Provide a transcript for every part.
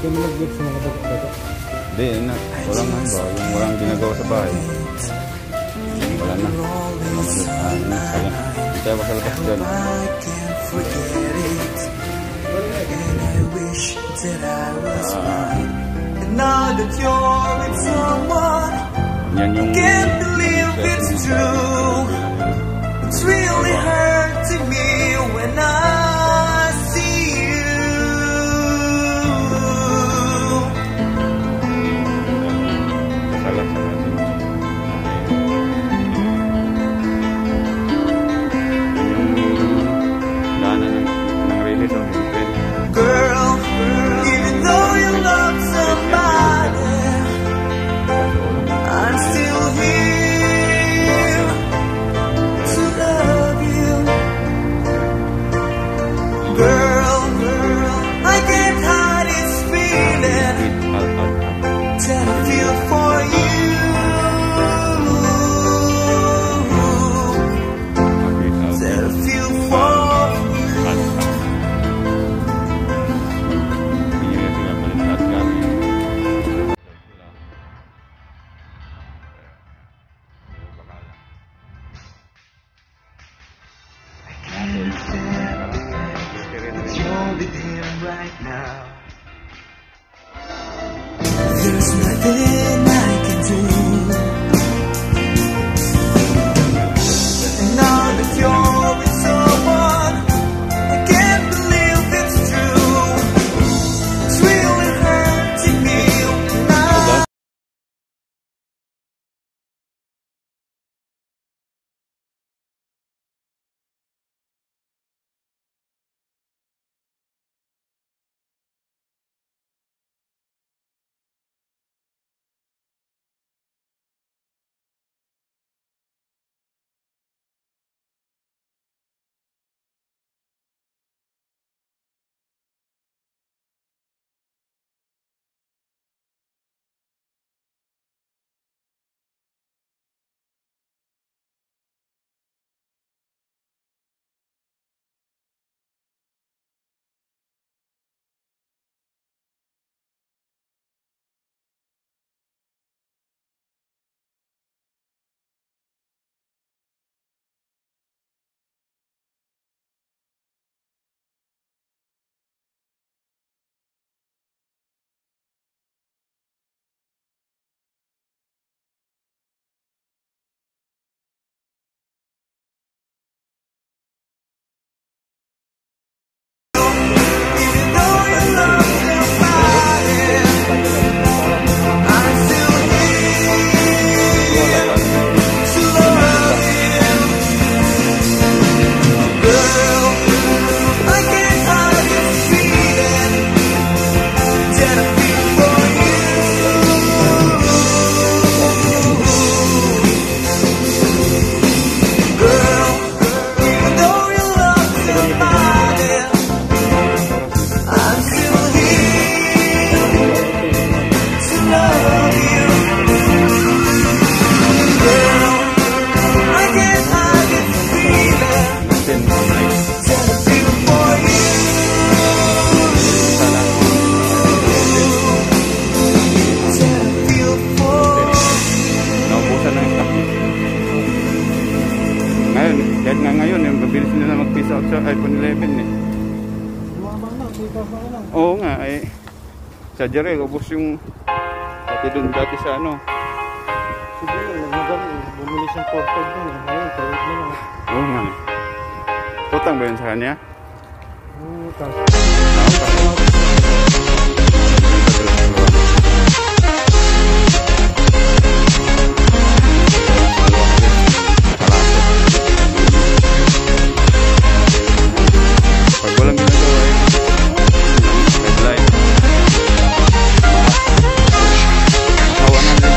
Kami nag-get sa mga bago-bago. Hindi, walang ba? Yung walang ginagawa sa bahay. Wala na. Kaya pa sa labas dyan. Yan yung can't believe it's true. It's really hurting me when I see you. Girl, even though you love somebody, I'm still here to love you. Girl, I can't hide this feeling that I feel for you. That I feel for you. Right now, there's nothing I can do. And now that you're with someone, I can't believe it's true. It's really hurting me now. Kahit nga ngayon, yung mabilis nila mag-piece out sa iPhone 11 eh. Oo nga eh. Sa Jarel, ubos yung pati dun dati sa ano. Sige, bumili siyang portable dun eh. Ngayon, tawid na lang. Oo nga. Utang ba yun sa kanya? Utang. Pag walang ginagawa eh, headline. Hawa na din.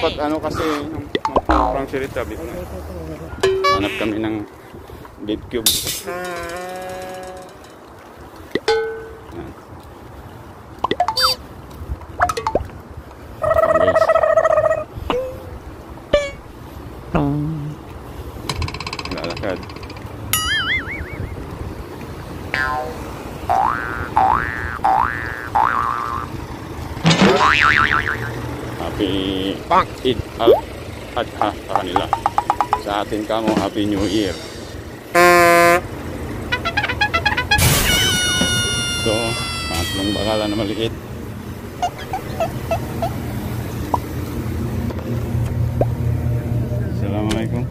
dapat ano kasi yung pang sirita. Hanap kami ng beef cube. Yan. Lalakad. Happy Eid al-Adha sa kanila. Sa atin kamo, Happy New Year. So, pangatlong bakalan na maliit. Assalamualaikum.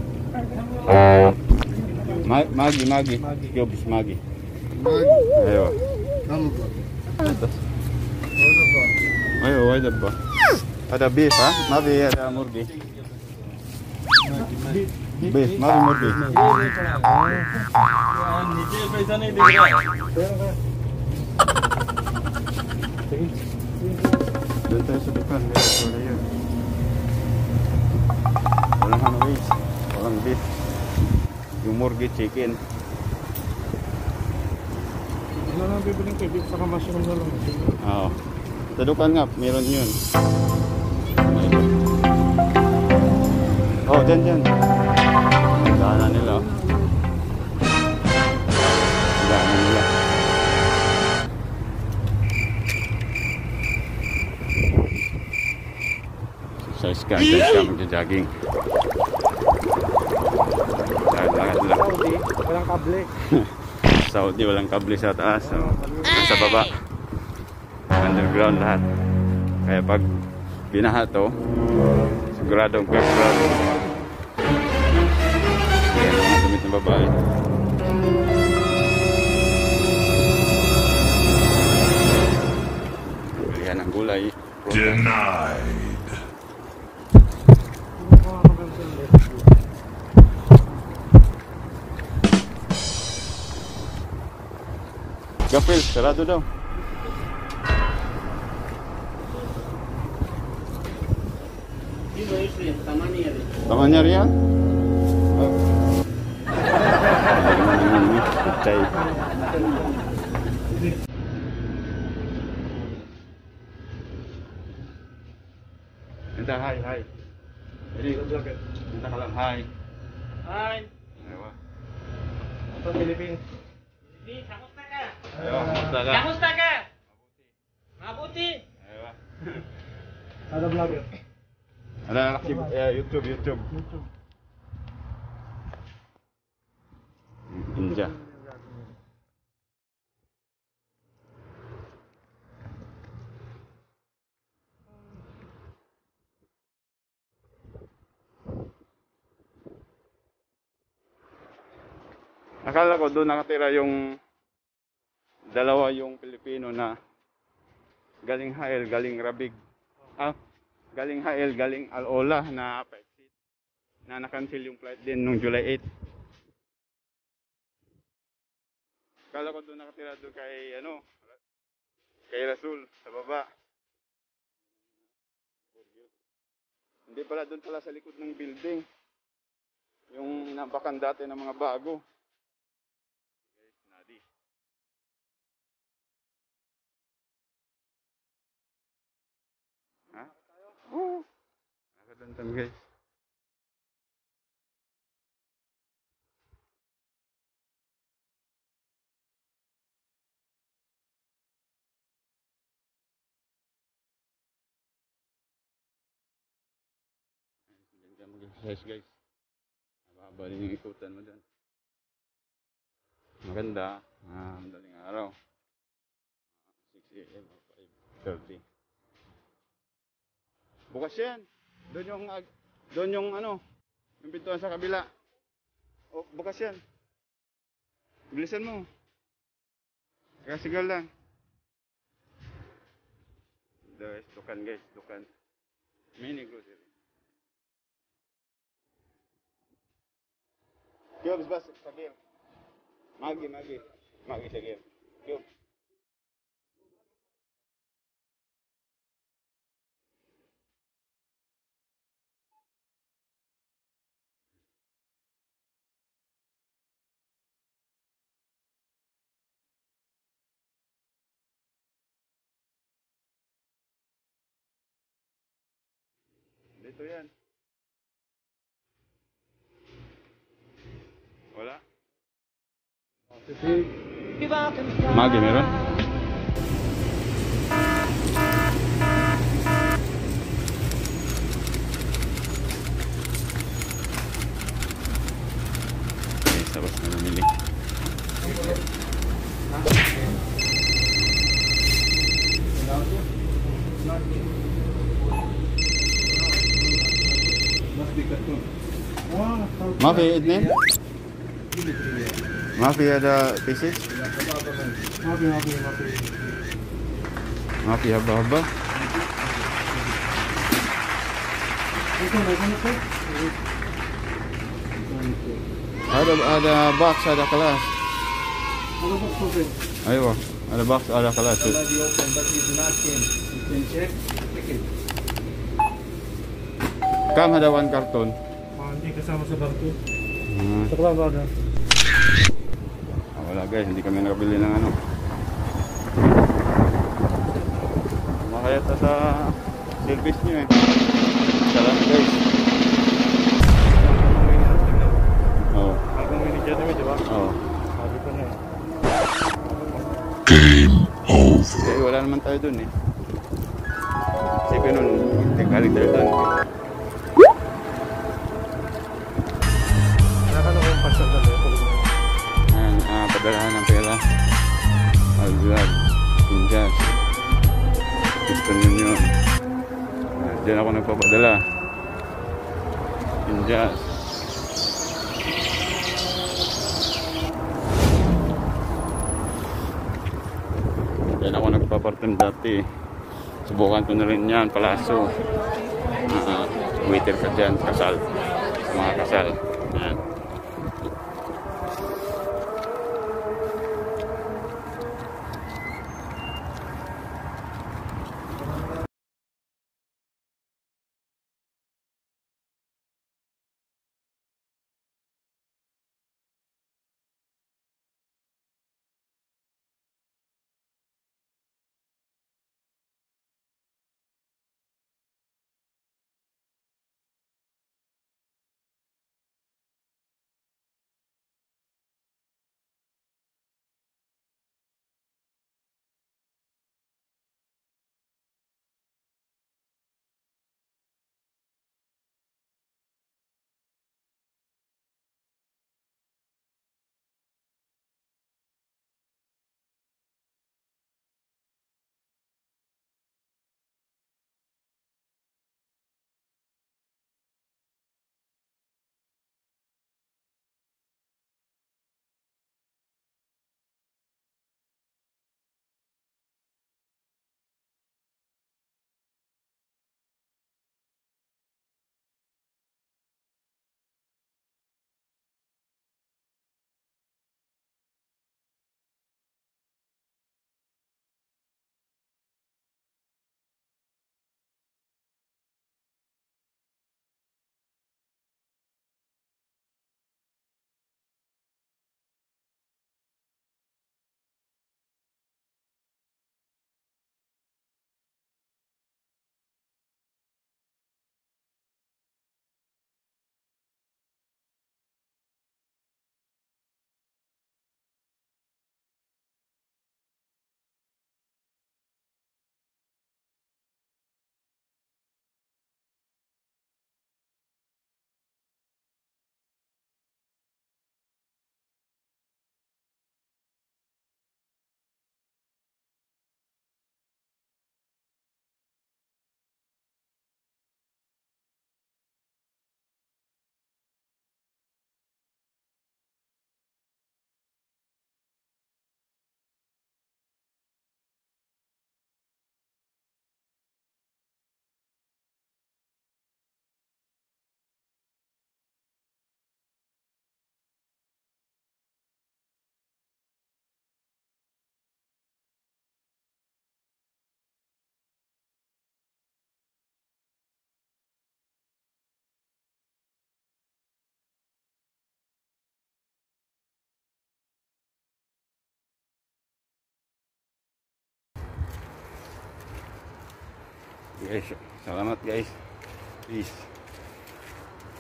Magi. Cubes, Magi. Ayo. Ayo, ada apa? Ada beef, ha? Magi, ada murgi. Beef, Magi murgi. Doon tayo sa dukan, guys. Wala yun. Walang ano, guys. Walang beef. Yung murgi chicken. Ano lang bibiling kay beef saka mushroom na lang. Oo. Sa dukan nga, meron yun. Oh, dyan. Daanan nila. Daanan nila. Exercise ka magja-jogging. Lakad lang. Saudi, walang kable. Saudi, walang kable sa taas. So, sa baba. Underground lahat. Kaya pag binaha to, siguradong pagsurado. Kaya mga damit ng babae. Bilihan ng gulay. Denied. Gapil, sarado daw. Tamannya riyan? Oh. Pecah. Minta hai. Ini minta kalam hai. Hi. Ewa. Apa Philippines? Kamusta ka? Ewa, kamusta ka? Kamusta ka? Mabuti. Ewa. Ada vlogger. Ada anak YouTube. Ninja. Akala ko doon nakatira yung dalawa yung Pilipino na galing Hael, galing Rabig. Galing Hael, galing Al-Ola na pa-exit. Na na-cancel yung flight din nung July 8. Akala ko doon nakatira doon kay Rasul sa baba. Hindi pala, doon pala sa likod ng building. Yung inabakan dati ng mga bago. Guys, nadi. Ha? Oo. Nakadantan guys. Diyan ka mag-exercise guys. Mababa din yung ikutan mo dyan. Maganda. Madaling araw. 6 AM o 5:30. Bukas yan. Doon yung yung pintuan sa kabila. O, bukas yan. Bilisan mo. Kasigal lang. Guys, dukan guys, dukan. Mini grocery. Cubes bas, pagil. Magi sa game. Cubes. ito yan. Wala. Magi meron? Okay, sabas na namili. Mafi, Ednin? Mafi ada pieces? Mafi haba-haba. Ada box, ada kelas. Ayo, ada box, ada kelas. Kam ada one karton. Hindi kasama sa barko. Hmm. Sa klaba na. Wala guys, hindi kami nakabili ng ano. Makaya ta sa service nyo eh. Salamat guys. Oo. Bagong manager namin, di ba? Oo. Sabi ko na. Okay, wala naman tayo dun eh. Sige nun, galing tayo dun. Nakano ko yung pasal na ito. Ayan, padalahan ng pera. Alvlog, Pinjas, Piston Union. Diyan ako nagpapadala. Pinjas. Diyan ako nagpapartim dati. Subukan ko na rin yan, palaso. Waiter ka dyan, kasal. Sa mga kasal. Ayan. Guys, salamat guys. Peace.